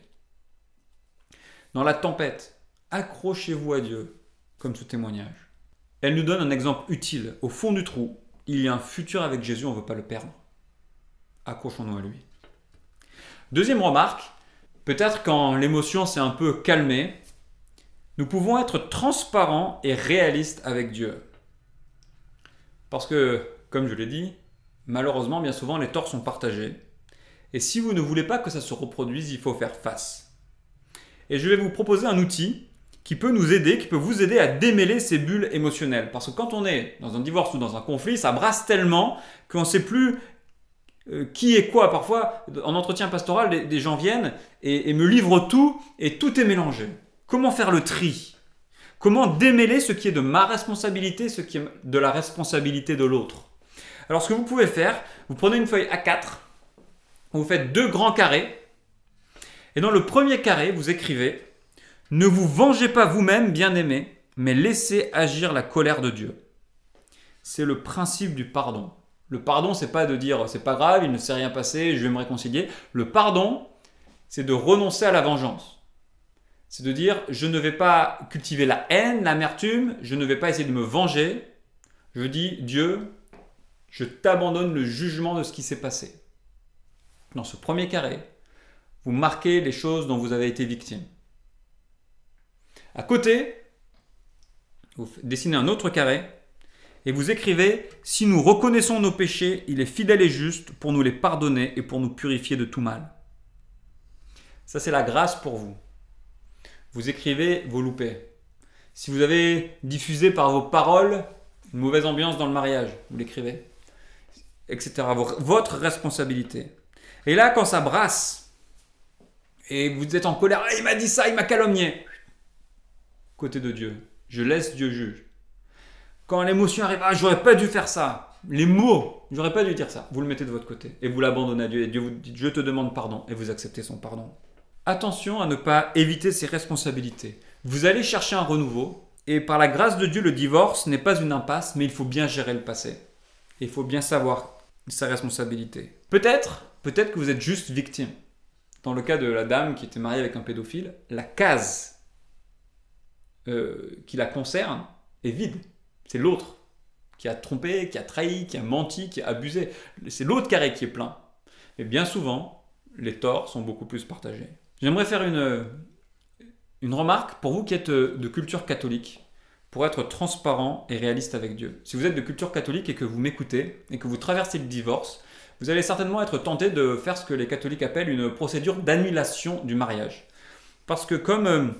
Dans la tempête, accrochez-vous à Dieu, comme ce témoignage. Elle nous donne un exemple utile. Au fond du trou, il y a un futur avec Jésus, on ne veut pas le perdre. Accrochons-nous à lui. Deuxième remarque, peut-être quand l'émotion s'est un peu calmée, nous pouvons être transparents et réalistes avec Dieu. Parce que, comme je l'ai dit, malheureusement, bien souvent, les torts sont partagés. Et si vous ne voulez pas que ça se reproduise, il faut faire face. Et je vais vous proposer un outil qui peut nous aider, qui peut vous aider à démêler ces bulles émotionnelles. Parce que quand on est dans un divorce ou dans un conflit, ça brasse tellement qu'on ne sait plus qui est quoi. Parfois, en entretien pastoral, des gens viennent et me livrent tout et tout est mélangé. Comment faire le tri ? Comment démêler ce qui est de ma responsabilité, ce qui est de la responsabilité de l'autre? Alors ce que vous pouvez faire, vous prenez une feuille A4, vous faites 2 grands carrés, et dans le premier carré, vous écrivez « Ne vous vengez pas vous-même, bien-aimés, mais laissez agir la colère de Dieu. » C'est le principe du pardon. Le pardon, c'est pas de dire « c'est pas grave, il ne s'est rien passé, je vais me réconcilier ». Le pardon, c'est de renoncer à la vengeance. C'est de dire, je ne vais pas cultiver la haine, l'amertume, je ne vais pas essayer de me venger. Je dis, Dieu, je t'abandonne le jugement de ce qui s'est passé. Dans ce premier carré, vous marquez les choses dont vous avez été victime. À côté, vous dessinez un autre carré et vous écrivez « Si nous reconnaissons nos péchés, il est fidèle et juste pour nous les pardonner et pour nous purifier de tout mal. » Ça, c'est la grâce pour vous. Vous écrivez vos loupés. Si vous avez diffusé par vos paroles une mauvaise ambiance dans le mariage, vous l'écrivez, etc. Votre responsabilité. Et là, quand ça brasse, et vous êtes en colère, ah, il m'a dit ça, il m'a calomnié. Côté de Dieu, je laisse Dieu juge. Quand l'émotion arrive, ah, j'aurais pas dû faire ça. Les mots, j'aurais pas dû dire ça. Vous le mettez de votre côté et vous l'abandonnez à Dieu. Et Dieu vous dit, je te demande pardon. Et vous acceptez son pardon. Attention à ne pas éviter ses responsabilités. Vous allez chercher un renouveau. Et par la grâce de Dieu, le divorce n'est pas une impasse, mais il faut bien gérer le passé. Et il faut bien savoir sa responsabilité. Peut-être que vous êtes juste victime. Dans le cas de la dame qui était mariée avec un pédophile, la case qui la concerne est vide. C'est l'autre qui a trompé, qui a trahi, qui a menti, qui a abusé. C'est l'autre carré qui est plein. Et bien souvent, les torts sont beaucoup plus partagés. J'aimerais faire une remarque pour vous qui êtes de culture catholique, pour être transparent et réaliste avec Dieu. Si vous êtes de culture catholique et que vous m'écoutez et que vous traversez le divorce, vous allez certainement être tenté de faire ce que les catholiques appellent une procédure d'annulation du mariage. Parce que comme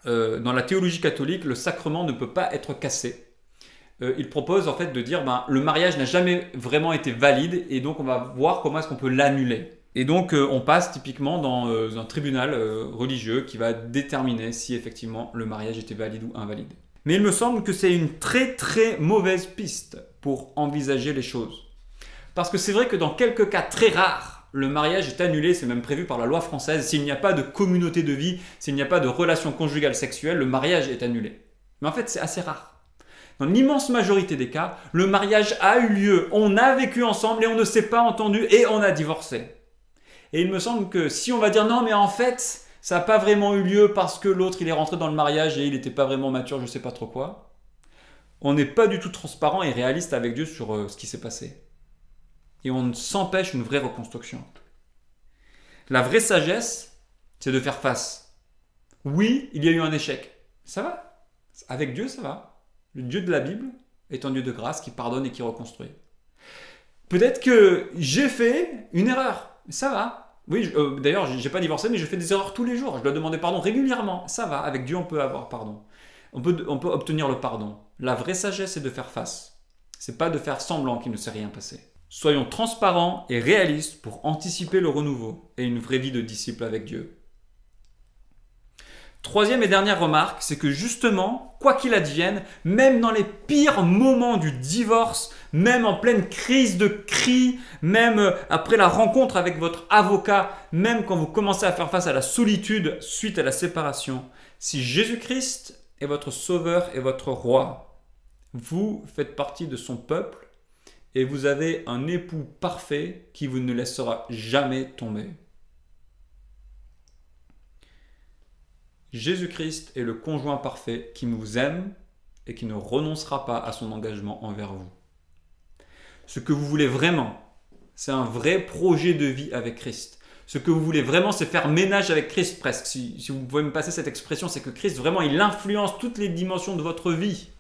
dans la théologie catholique, le sacrement ne peut pas être cassé, il propose en fait de dire le mariage n'a jamais vraiment été valide et donc on va voir comment est-ce qu'on peut l'annuler. Et donc on passe typiquement dans un tribunal religieux qui va déterminer si effectivement le mariage était valide ou invalide. Mais il me semble que c'est une très très mauvaise piste pour envisager les choses. Parce que c'est vrai que dans quelques cas très rares, le mariage est annulé, c'est même prévu par la loi française. S'il n'y a pas de communauté de vie, s'il n'y a pas de relation conjugale sexuelle, le mariage est annulé. Mais en fait, c'est assez rare. Dans l'immense majorité des cas, le mariage a eu lieu, on a vécu ensemble et on ne s'est pas entendu et on a divorcé. Et il me semble que si on va dire non mais en fait ça n'a pas vraiment eu lieu parce que l'autre il est rentré dans le mariage et il n'était pas vraiment mature, je ne sais pas trop quoi, on n'est pas du tout transparent et réaliste avec Dieu sur ce qui s'est passé. Et on s'empêche une vraie reconstruction. La vraie sagesse, c'est de faire face. Oui, il y a eu un échec. Ça va. Avec Dieu, ça va. Le Dieu de la Bible est un Dieu de grâce qui pardonne et qui reconstruit. Peut-être que j'ai fait une erreur. Ça va. Oui, d'ailleurs, je n'ai pas divorcé, mais je fais des erreurs tous les jours. Je dois demander pardon régulièrement. Ça va. Avec Dieu, on peut avoir pardon. On peut obtenir le pardon. La vraie sagesse, c'est de faire face. C'est pas de faire semblant qu'il ne s'est rien passé. Soyons transparents et réalistes pour anticiper le renouveau et une vraie vie de disciple avec Dieu. Troisième et dernière remarque, c'est que justement, quoi qu'il advienne, même dans les pires moments du divorce, même en pleine crise de cris, même après la rencontre avec votre avocat, même quand vous commencez à faire face à la solitude suite à la séparation, si Jésus-Christ est votre sauveur et votre roi, vous faites partie de son peuple et vous avez un époux parfait qui vous ne laissera jamais tomber. Jésus-Christ est le conjoint parfait qui vous aime et qui ne renoncera pas à son engagement envers vous. Ce que vous voulez vraiment, c'est un vrai projet de vie avec Christ. Ce que vous voulez vraiment, c'est faire ménage avec Christ presque. Si vous pouvez me passer cette expression, c'est que Christ, vraiment, il influence toutes les dimensions de votre vie.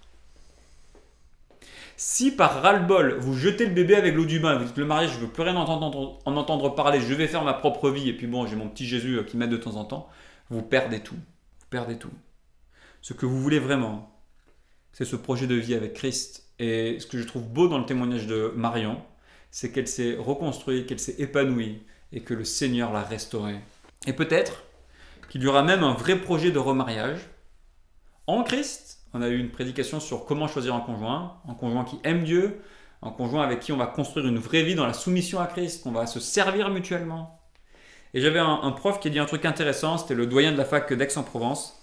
Si par ras-le-bol, vous jetez le bébé avec l'eau du bain, vous dites le mariage, je ne veux plus rien en entendre parler, je vais faire ma propre vie, et puis bon, j'ai mon petit Jésus qui m'aide de temps en temps, vous perdez tout. Vous perdez tout. Ce que vous voulez vraiment, c'est ce projet de vie avec Christ. Et ce que je trouve beau dans le témoignage de Marion, c'est qu'elle s'est reconstruite, qu'elle s'est épanouie, et que le Seigneur l'a restaurée. Et peut-être qu'il y aura même un vrai projet de remariage en Christ. On a eu une prédication sur comment choisir un conjoint qui aime Dieu, un conjoint avec qui on va construire une vraie vie dans la soumission à Christ, qu'on va se servir mutuellement. Et j'avais un prof qui a dit un truc intéressant, c'était le doyen de la fac d'Aix-en-Provence.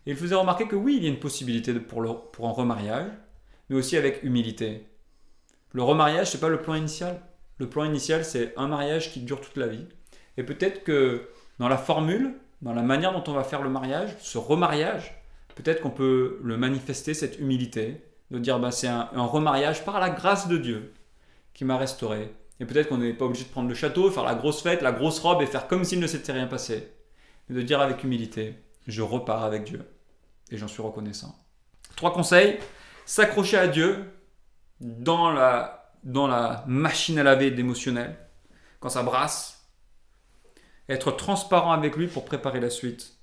Et il faisait remarquer que oui, il y a une possibilité pour un remariage, mais aussi avec humilité. Le remariage, ce n'est pas le plan initial. Le plan initial, c'est un mariage qui dure toute la vie. Et peut-être que dans la formule, dans la manière dont on va faire le mariage, ce remariage, peut-être qu'on peut le manifester, cette humilité, de dire c'est un remariage par la grâce de Dieu qui m'a restauré Et peut-être qu'on n'est pas obligé de prendre le château, faire la grosse fête, la grosse robe et faire comme s'il ne s'était rien passé. Mais de dire avec humilité, je repars avec Dieu. Et j'en suis reconnaissant. 3 conseils. S'accrocher à Dieu dans la machine à laver d'émotionnel, quand ça brasse. Être transparent avec lui pour préparer la suite.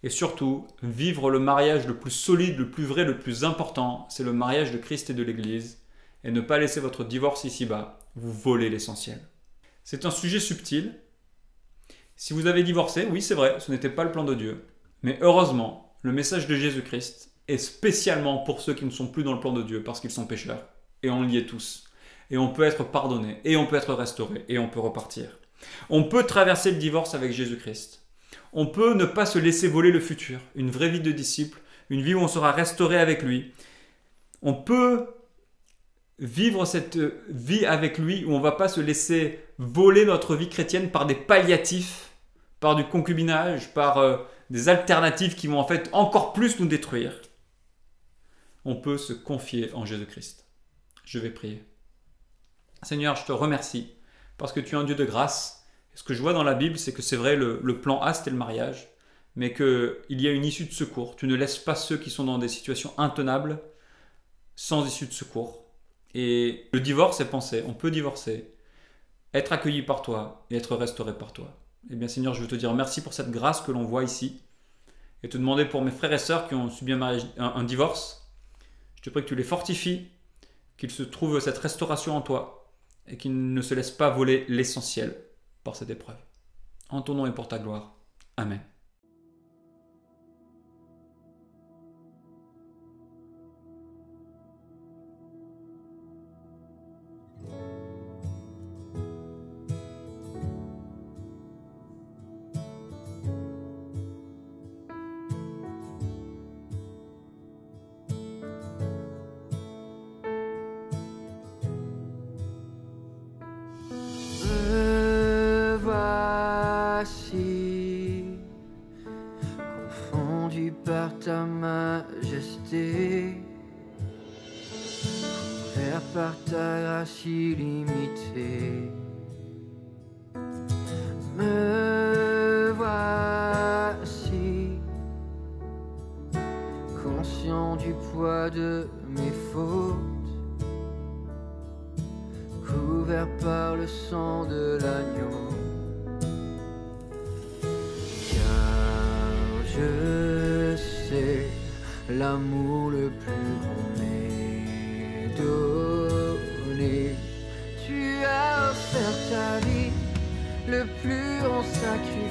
Et surtout, vivre le mariage le plus solide, le plus vrai, le plus important, c'est le mariage de Christ et de l'Église. Et ne pas laisser votre divorce ici-bas vous voler l'essentiel. C'est un sujet subtil. Si vous avez divorcé, oui c'est vrai, ce n'était pas le plan de Dieu. Mais heureusement, le message de Jésus-Christ est spécialement pour ceux qui ne sont plus dans le plan de Dieu parce qu'ils sont pécheurs. Et on l'y est tous. Et on peut être pardonné, et on peut être restauré, et on peut repartir. On peut traverser le divorce avec Jésus-Christ. On peut ne pas se laisser voler le futur, une vraie vie de disciple, une vie où on sera restauré avec lui. On peut vivre cette vie avec lui où on ne va pas se laisser voler notre vie chrétienne par des palliatifs, par du concubinage, par des alternatives qui vont en fait encore plus nous détruire. On peut se confier en Jésus-Christ. Je vais prier. Seigneur, je te remercie parce que tu es un Dieu de grâce. Ce que je vois dans la Bible, c'est que c'est vrai, le plan A, c'était le mariage, mais qu'il y a une issue de secours. Tu ne laisses pas ceux qui sont dans des situations intenables sans issue de secours. Et le divorce est pensé. On peut divorcer, être accueilli par toi et être restauré par toi. Eh bien, Seigneur, je veux te dire merci pour cette grâce que l'on voit ici et te demander pour mes frères et sœurs qui ont subi un divorce, je te prie que tu les fortifies, qu'ils se trouvent cette restauration en toi et qu'ils ne se laissent pas voler l'essentiel par cette épreuve. En ton nom et pour ta gloire. Amen. Me voici, confondu par ta majesté, couvert par ta grâce illimitée. Me voici, conscient du poids de mes fautes, couvert par le sang de l'agneau. Car je sais l'amour le plus grand m'est donné. Tu as offert ta vie, le plus grand sacrifice.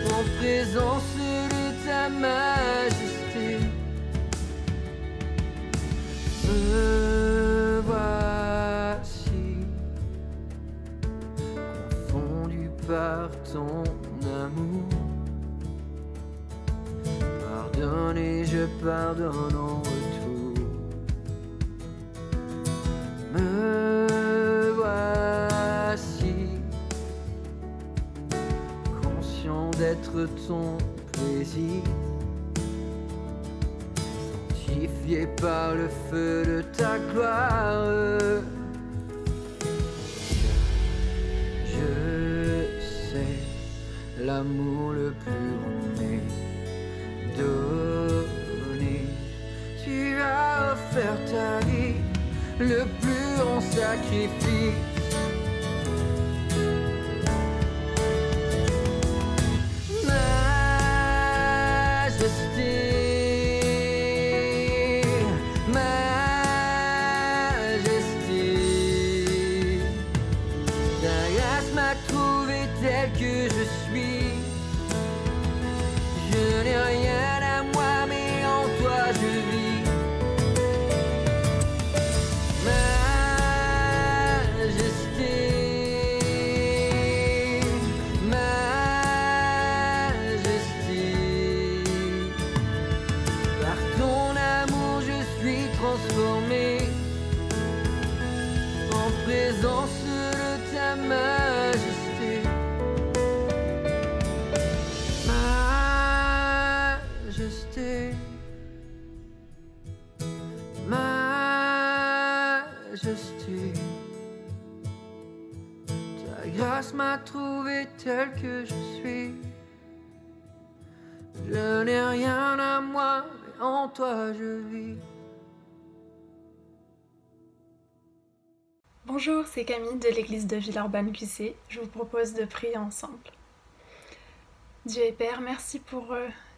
En présence de ta majesté, me voici, confondu par ton amour. Pardonne et je pardonne en retour. Me voici, d'être ton plaisir, sanctifié par le feu de ta gloire. Je sais l'amour le plus grand m'est donné. Tu as offert ta vie, le plus grand sacrifice. Majesté, ta majesté. Ta grâce m'a trouvé tel que je suis. Je n'ai rien à moi, mais en toi je vis. Bonjour, c'est Camille de l'église de Villeurbanne-QC. Je vous propose de prier ensemble. Dieu et Père, merci pour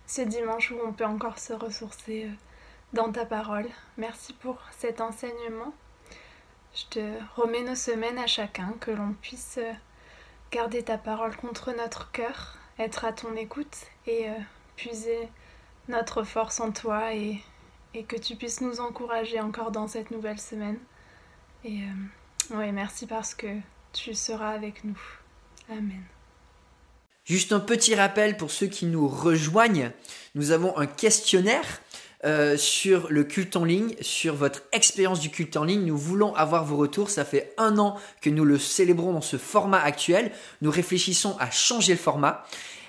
ce dimanche où on peut encore se ressourcer dans ta parole. Merci pour cet enseignement. Je te remets nos semaines à chacun, que l'on puisse garder ta parole contre notre cœur, être à ton écoute et puiser notre force en toi et que tu puisses nous encourager encore dans cette nouvelle semaine. Et ouais, merci parce que tu seras avec nous. Amen. Juste un petit rappel pour ceux qui nous rejoignent, nous avons un questionnaire sur le culte en ligne, sur votre expérience du culte en ligne. Nous voulons avoir vos retours. Ça fait 1 an que nous le célébrons dans ce format actuel. Nous réfléchissons à changer le format.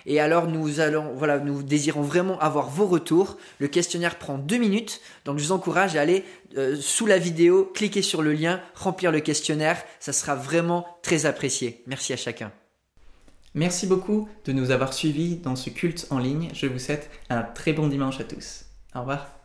Et alors nous désirons vraiment avoir vos retours. Le questionnaire prend 2 minutes. Donc je vous encourage à aller sous la vidéo, cliquer sur le lien, remplir le questionnaire. Ça sera vraiment très apprécié. Merci à chacun. Merci beaucoup de nous avoir suivis dans ce culte en ligne. Je vous souhaite un très bon dimanche à tous. Au revoir.